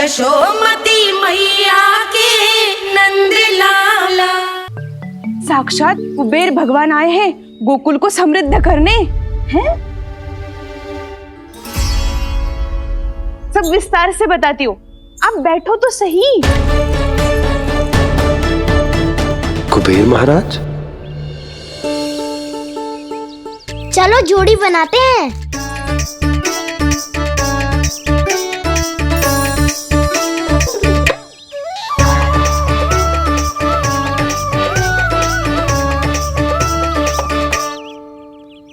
यशोमती मैया के नंद लाला। साक्षात कुबेर भगवान आए हैं गोकुल को समृद्ध करने हैं। सब विस्तार से बताती हूँ, आप बैठो तो सही। कुबेर महाराज, चलो जोड़ी बनाते हैं।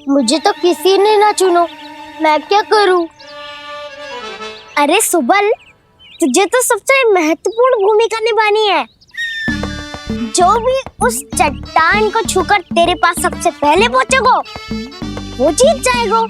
मुझे तो किसी ने ना चुनो, मैं क्या करूं? अरे सुबल, तुझे तो सबसे महत्वपूर्ण भूमिका निभानी है। जो भी उस चट्टान को छूकर तेरे पास सबसे पहले पहुंचेगा वो जीत जाएगा।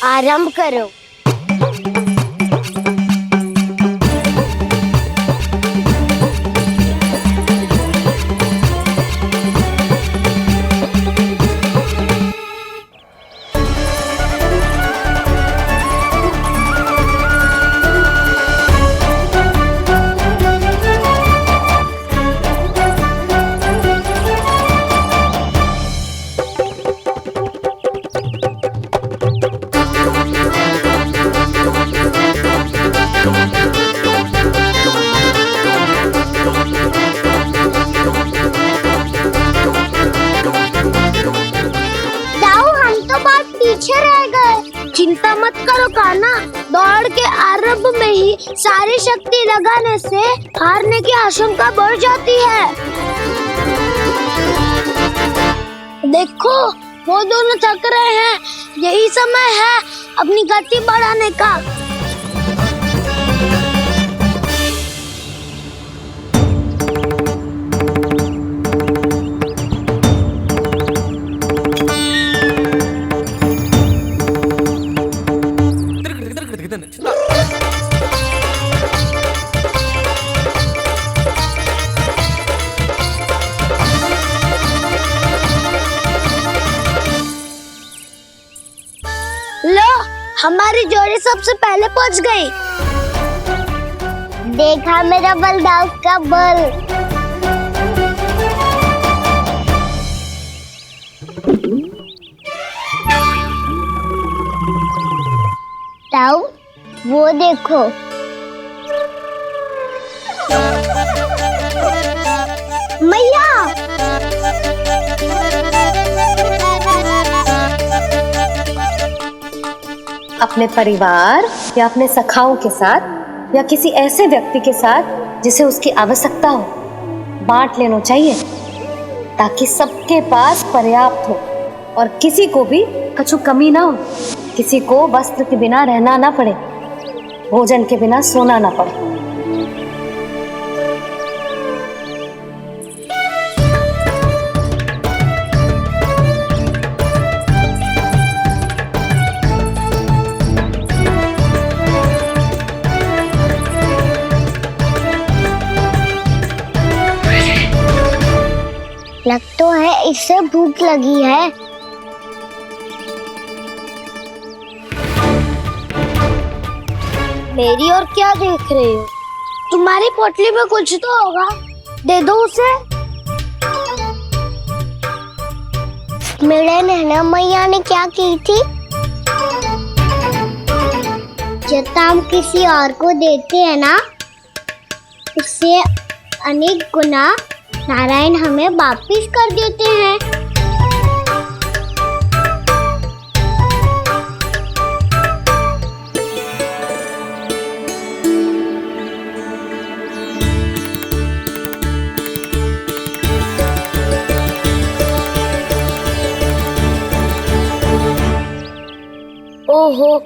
आरंभ करो। चिंता मत करो कान्हा, दौड़ के आरंभ में ही सारी शक्ति लगाने से हारने की आशंका बढ़ जाती है। देखो वो दोनों थक रहे हैं, यही समय है अपनी गति बढ़ाने का। लो, हमारी जोड़ी सबसे पहले पहुंच गई। देखा मेरा बलदाव का बल। ताऊ, वो देखो। मैया, अपने परिवार या अपने सखाओं के साथ या किसी ऐसे व्यक्ति के साथ जिसे उसकी आवश्यकता हो, बांट लेना चाहिए ताकि सबके पास पर्याप्त हो और किसी को भी कछु कमी ना हो, किसी को वस्त्र के बिना रहना ना पड़े, भोजन के बिना सोना ना पड़े। लग तो है इससे भूख लगी है। मेरी और क्या देख रहे हो? तुम्हारी पोटली में कुछ तो होगा, दे दो उसे। मेरे नैना मैया ने क्या की थी? जब हम किसी और को देते हैं ना, उससे अनेक गुना नारायण हमें वापिस कर देते हैं। ओहो,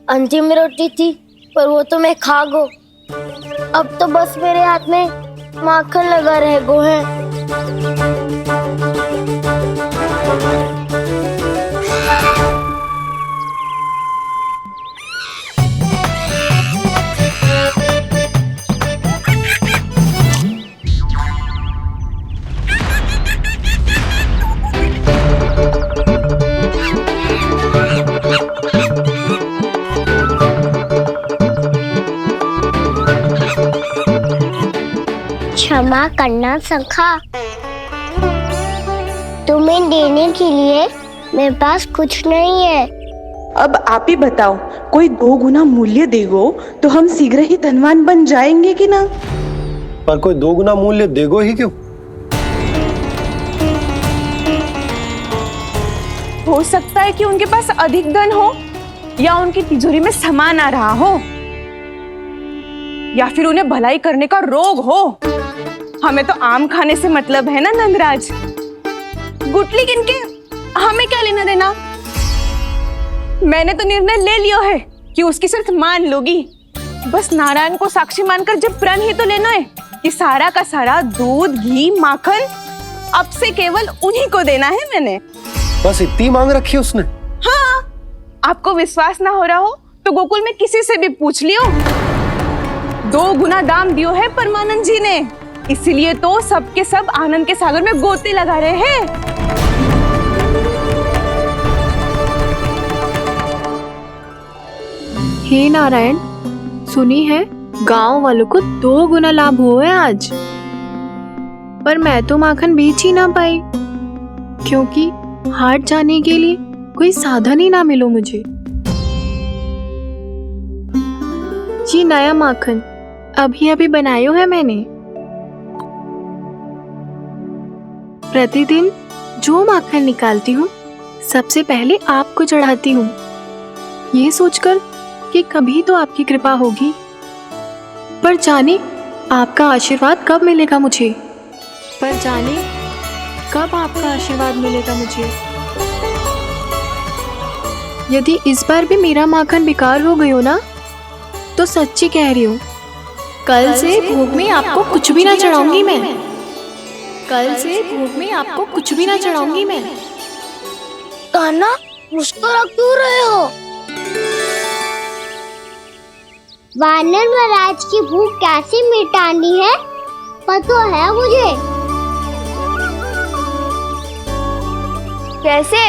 अंतिम रोटी थी पर वो तो मैं खा गो। अब तो बस मेरे हाथ में माखन लगा रह गो है। क्षमा करना सखा। तुम्हें देने के लिए मेरे पास कुछ नहीं है। अब आप ही बताओ, कोई 2 गुना मूल्य देगो तो हम शीघ्र ही धनवान बन जाएंगे कि ना? पर कोई 2 गुना मूल्य देगो ही क्यों? हो सकता है कि उनके पास अधिक धन हो, या उनकी तिजोरी में सामान आ रहा हो, या फिर उन्हें भलाई करने का रोग हो। हमें तो आम खाने से मतलब है ना नंदराज। गुटली किनके, हमें क्या लेना देना। मैंने तो निर्णय ले लिया है कि उसकी सिर्फ मान लोगी। बस नारायण को साक्षी मानकर जब प्रण ही तो लेना है कि सारा का सारा दूध, घी, माखन अब से केवल उन्हीं को देना है मैंने। बस इतनी मांग रखी उसने? हाँ, आपको विश्वास ना हो रहा हो तो गोकुल में किसी से भी पूछ लियो। 2 गुना दाम दियो है परमानंद जी ने, इसीलिए तो सबके सब आनंद के सागर में गोते लगा रहे हैं। हे नारायण, सुनी है गांव वालों को 2 गुना लाभ हुआ है आज, पर मैं तो माखन बेच ही ना पाई क्योंकि हाट जाने के लिए कोई साधन ही ना मिलो मुझे। ये नया माखन अभी अभी बनायो है मैंने। प्रतिदिन जो माखन निकालती हूँ सबसे पहले आपको चढ़ाती हूँ, ये सोचकर कि कभी तो आपकी कृपा होगी। पर जाने आपका आशीर्वाद कब मिलेगा मुझे, पर जाने कब आपका आशीर्वाद मिलेगा मुझे। यदि इस बार भी मेरा माखन बेकार हो गयो ना, तो सच्ची कह रही हूँ, कल से भोग में आपको कुछ भी ना चढ़ाऊंगी मैं। कल से भोग में आपको कुछ भी ना चढ़ाऊंगी मैं। कान्हा, मुस्कुरा क्यों रहे हो? वानर महाराज की भूख कैसे मिटानी है पता है मुझे। कैसे?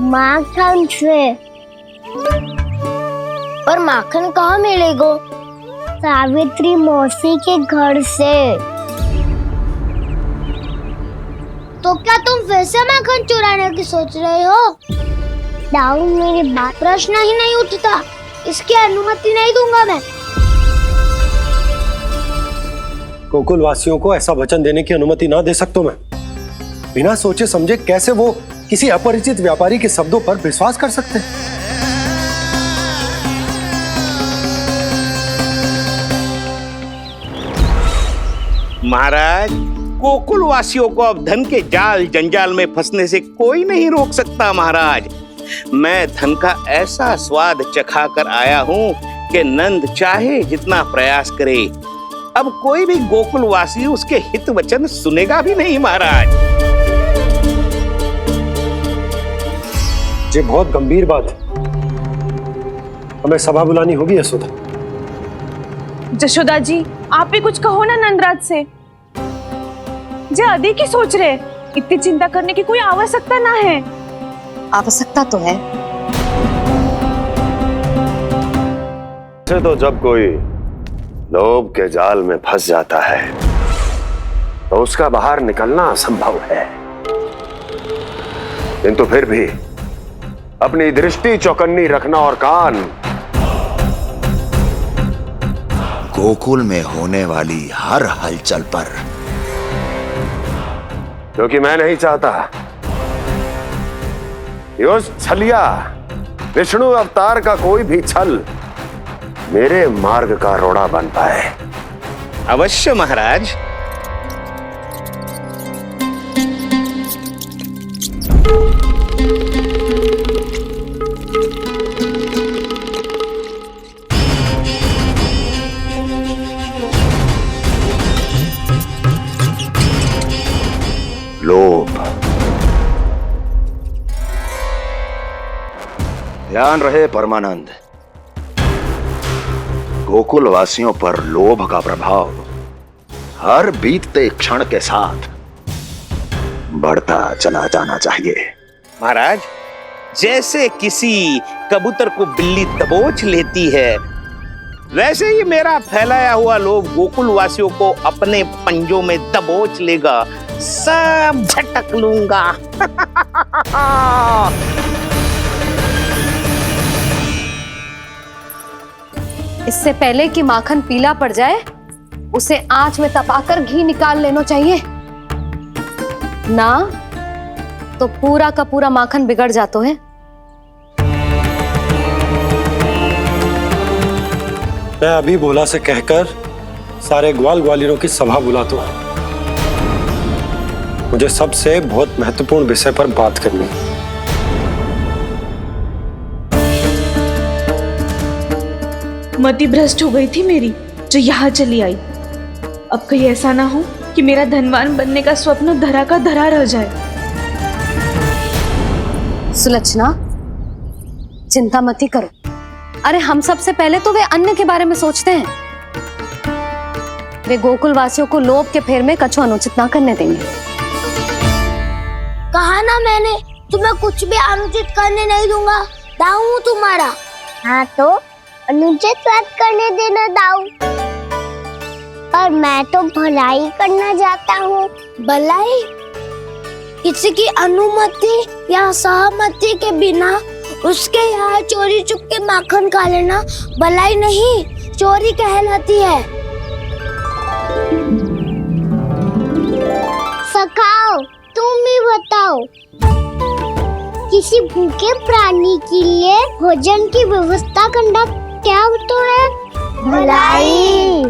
माखन से। पर माखन कहाँ मिलेगा? सावित्री मौसी के घर से। तो क्या तुम फिर से माखन चुराने की सोच रहे हो? डाउन मेरी बात प्रश्न ही नहीं उठता, इसकी अनुमति नहीं दूंगा मैं। गोकुल वासियों को ऐसा वचन देने की अनुमति ना दे सकता मैं। बिना सोचे समझे कैसे वो किसी अपरिचित व्यापारी के शब्दों पर विश्वास कर सकते हैं? महाराज, गोकुल वासियों को अब धन के जाल जंजाल में फंसने से कोई नहीं रोक सकता। महाराज, मैं धन का ऐसा स्वाद चखा कर आया हूँ कि नंद चाहे जितना प्रयास करे, अब कोई भी गोकुल वासी उसके हित वचन सुनेगा भी नहीं। महाराज, ये बहुत गंभीर बात है, हमें सभा बुलानी होगी यशोदा। जशोदा जी, आप भी कुछ कहो ना नंदराज से। जे अधिक ही सोच रहे, इतनी चिंता करने की कोई आवश्यकता ना है। आवश्यकता तो है। तो जब कोई लोभ के जाल में फंस जाता है तो उसका बाहर निकलना असंभव है, किंतु फिर भी अपनी दृष्टि चौकन्नी रखना और कान गोकुल में होने वाली हर हलचल पर, क्योंकि मैं नहीं चाहता कि उस छलिया विष्णु अवतार का कोई भी छल मेरे मार्ग का रोड़ा बन पाए। अवश्य महाराज। लोभ। ध्यान रहे परमानंद, गोकुल वासियों पर लोभ का प्रभाव हर बीतते क्षण के साथ बढ़ता चला जाना चाहिए। महाराज, जैसे किसी कबूतर को बिल्ली दबोच लेती है, वैसे ही मेरा फैलाया हुआ लोभ गोकुल वासियों को अपने पंजों में दबोच लेगा, सब झटक लूंगा। इससे पहले कि माखन पीला पड़ जाए, उसे आंच में तपाकर घी निकाल लेना चाहिए ना, तो पूरा का पूरा माखन बिगड़ जाता है। मैं अभी भोला से कहकर सारे ग्वाल ग्वालियरों की सभा बुलाता हूं। मुझे सबसे बहुत महत्वपूर्ण विषय पर बात करनी है। मति भ्रष्ट हो गई थी मेरी, जो यहाँ चली आई। अब कहीं ऐसा ना हो कि मेरा धनवान बनने का स्वप्न धरा का धरा रह जाए। सुलक्षणा, चिंता मत ही करो। अरे हम सबसे पहले तो वे अन्न के बारे में सोचते हैं। वे गोकुल वासियों को लोभ के फेर में कछु अनुचित ना करने देंगे। कहा ना मैंने, तुम्हें कुछ भी अनुचित करने नहीं दूंगा। दाऊ हूँ तुम्हारा। हाँ तो अनुचित बात करने देना दाऊ। पर मैं तो भलाई करना चाहता हूँ। भलाई? किसी की अनुमति या सहमति के बिना उसके यहाँ चोरी चुप के माखन खा लेना भलाई नहीं, चोरी कहलाती है। सखाओ, तुम ही बताओ, किसी भूखे प्राणी के लिए भोजन की व्यवस्था करना क्या तो है? भलाई।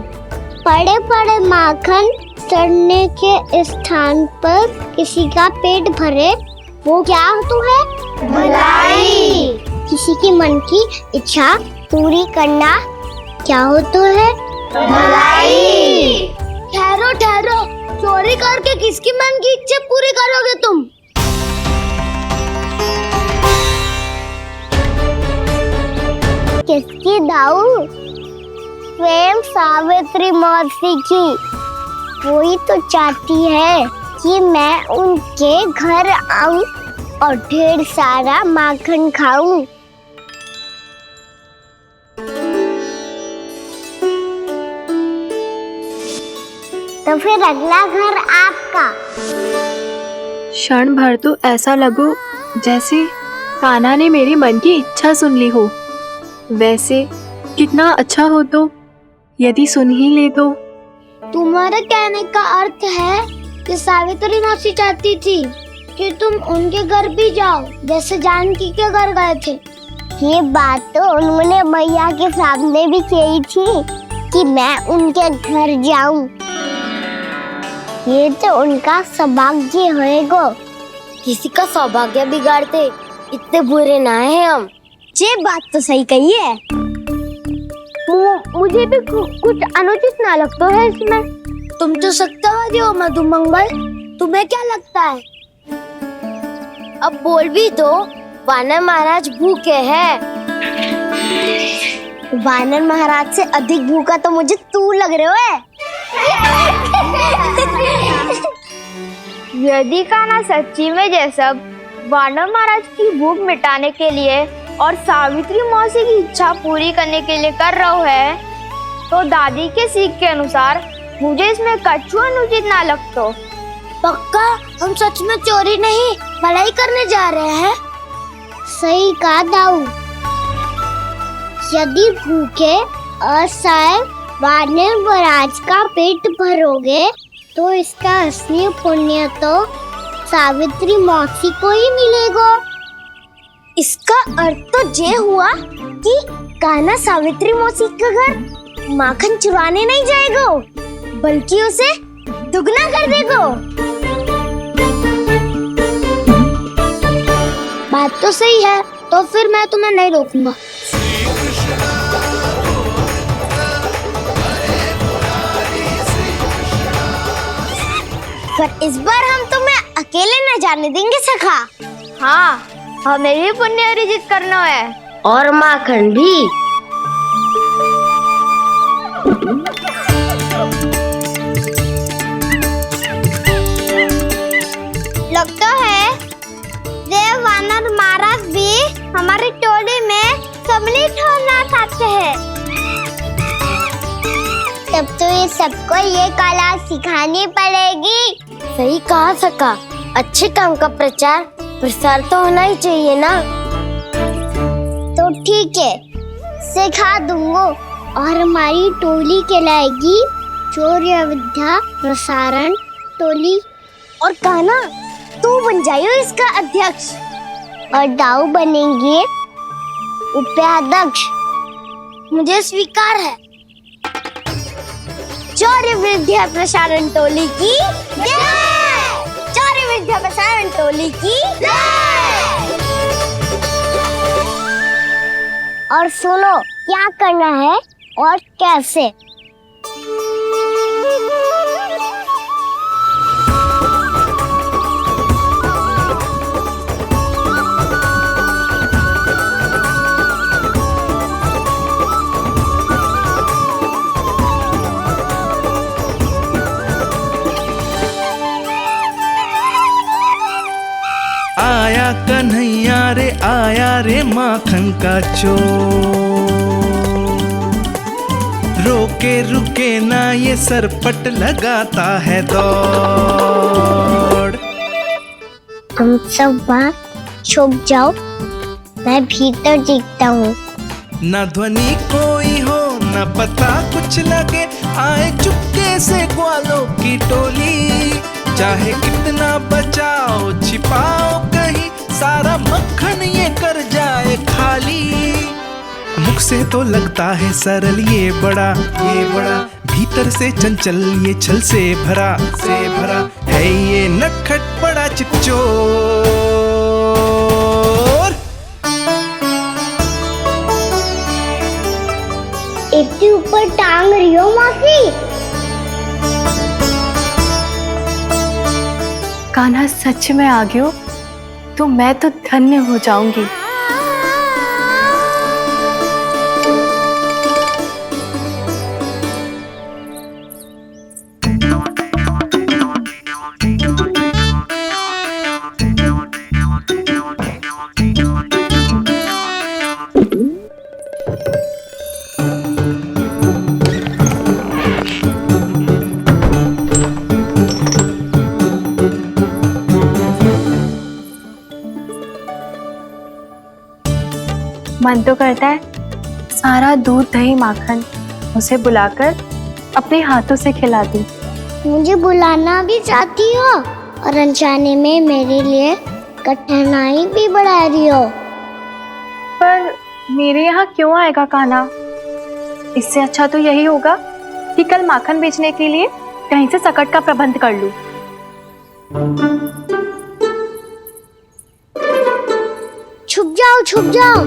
पड़े पड़े माखन सड़ने के स्थान पर किसी का पेट भरे, वो क्या तो है? भलाई। किसी की मन की इच्छा पूरी करना क्या हो तो है? भलाई। ठहरो ठहरो, चोरी करके किसकी मन की इच्छा पूरी करोगे तुम? किसकी दाऊ? स्वयं सावित्री मौसी की। वही तो चाहती है कि मैं उनके घर आऊं और ढेर सारा माखन खाऊं। तो फिर अगला घर आपका। क्षण भर तो ऐसा लगो जैसे कान्हा ने मेरे मन की इच्छा सुन ली हो। वैसे कितना अच्छा हो तो यदि सुन ही ले तो। तुम्हारे कहने का अर्थ है कि सावित्री मौसी चाहती थी कि तुम उनके घर भी जाओ, जैसे जानकी के घर गए थे। ये बात तो उन्होंने मैया के सामने भी कही थी कि मैं उनके घर जाऊं। ये तो उनका सौभाग्य होएगा। किसी का सौभाग्य बिगाड़ते इतने बुरे ना है हम। ये बात तो सही कही है। मुझे भी कुछ अनुचित ना लगता है इसमें। तुम तो सत्यवादी हो मधुमंगल, तुम्हें क्या लगता है? अब बोल भी दो, वानर महाराज भूखे हैं। वानर महाराज से अधिक भूखा तो मुझे तू लग रहे हो। यदि कान्हा सच्ची में जैसा वानर महाराज की भूख मिटाने के लिए और सावित्री मौसी की इच्छा पूरी करने के लिए कर रहा है, तो दादी के सीख के अनुसार मुझे इसमें कछु अनुचित ना लगता। पक्का हम सच में चोरी नहीं भलाई करने जा रहे हैं। सही कहा दाऊ। यदि भूखे असहाय वानर महाराज का पेट भरोगे तो इसका असली पुण्य तो सावित्री मौसी को ही मिलेगा। इसका अर्थ तो ये हुआ कि कान्हा सावित्री मौसी का घर माखन चुराने नहीं जाएगा, बल्कि उसे दुगना कर देगा। बात तो सही है, तो फिर मैं तुम्हें नहीं रोकूंगा। पर इस बार हम तुम्हें अकेले न जाने देंगे सखा। हाँ, हमें भी पुण्य अर्जित करना है और माखन भी। लगता है देव वानर महाराज भी हमारी टोली में सम्मिलित होना चाहते हैं। सबको ये कला सिखानी पड़ेगी। सही कहा सका, अच्छे काम का प्रचार प्रसार तो होना ही चाहिए ना। तो ठीक है, सिखा दूंगा और हमारी टोली कहलाएगी शौर्य विद्या प्रसारण टोली। और कान्हा तू बन जाइयो इसका अध्यक्ष और दाऊ बनेंगे उपाध्यक्ष। मुझे स्वीकार है। शौर्य विद्या प्रसारण टोली की जय! शौर्य विद्या प्रसारण टोली की जय! और सुनो क्या करना है और कैसे। आया कन्हैया रे आया रे माखन का चोर, रोके रुके ना ये सरपट लगाता है दौड़। तुम सब बाहर छुप जाओ, मैं भीतर देखता हूँ। ना ध्वनि कोई हो ना पता कुछ लगे, आए चुपके से ग्वालों की टोली। चाहे कितना बचाओ छिपाओ कहीं, सारा मक्खन ये कर जाए खाली। मुख से तो लगता है सरल ये बड़ा भीतर से चंचल ये छल से भरा है ये नटखट बड़ा चिच्चोर। इतनी ऊपर टांग रही हो मासी। कान्हा सच में आ गयो तो मैं तो धन्य हो जाऊंगी। मन तो करता है सारा दूध दही माखन उसे बुलाकर अपने हाथों से खिला दूं। मुझे बुलाना भी चाहती हो और अनजाने में मेरे लिए कठिनाई भी बढ़ा रही हो। पर मेरे यहाँ क्यों आएगा कान्हा? इससे अच्छा तो यही होगा कि कल माखन बेचने के लिए कहीं से सकट का प्रबंध कर लूं। छुप जाओ छुप जाओ।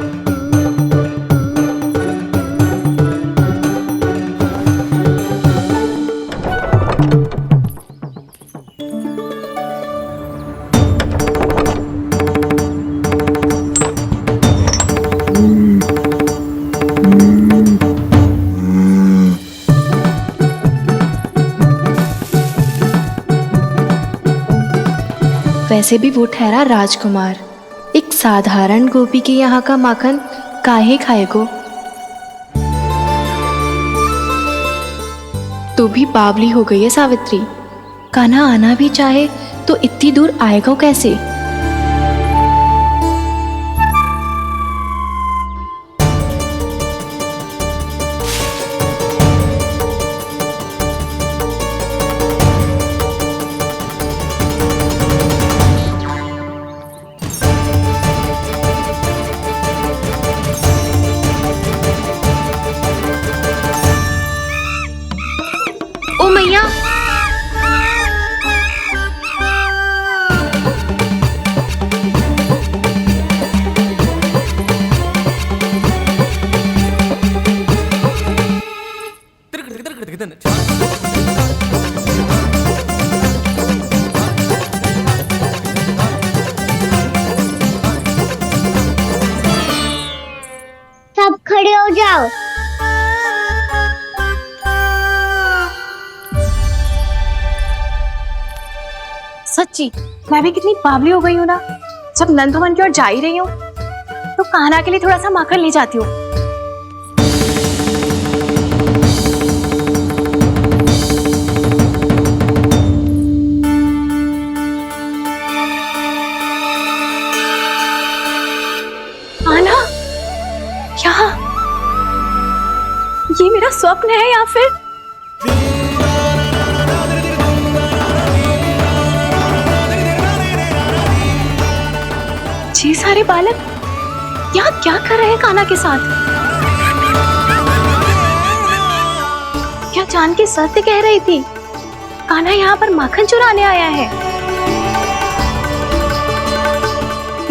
वैसे भी वो ठहरा राजकुमार, एक साधारण गोपी के यहाँ का माखन काहे खाएगो। तो भी बावली हो गई है सावित्री। कान्हा आना भी चाहे तो इतनी दूर आएगा कैसे? ओ मैया, सब खड़े हो जाओ। सच्ची मैं भी कितनी बावली हो गई हूँ ना। जब नंद भवन की ओर जा ही रही हूँ तो कान्हा के लिए थोड़ा सा माखन ले जाती हूँ। स्वप्न है या फिर ये सारे बालक यहाँ क्या कर रहे हैं कान्हा के साथ? क्या जानकी सत्य कह रही थी? कान्हा यहाँ पर माखन चुराने आया है।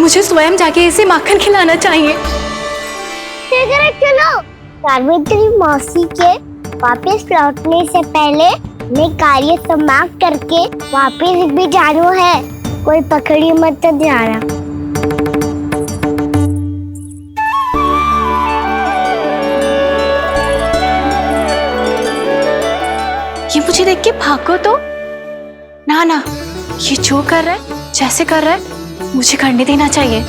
मुझे स्वयं जाके इसे माखन खिलाना चाहिए। चलो सावित्री मौसी के वापस लौटने से पहले मैं कार्य समाप्त करके वापस भी जाना है। कोई पकड़ी मत जाना। ये मुझे देख के भागो तो ना, ये जो कर रहा है, जैसे कर रहा है, मुझे करने देना चाहिए।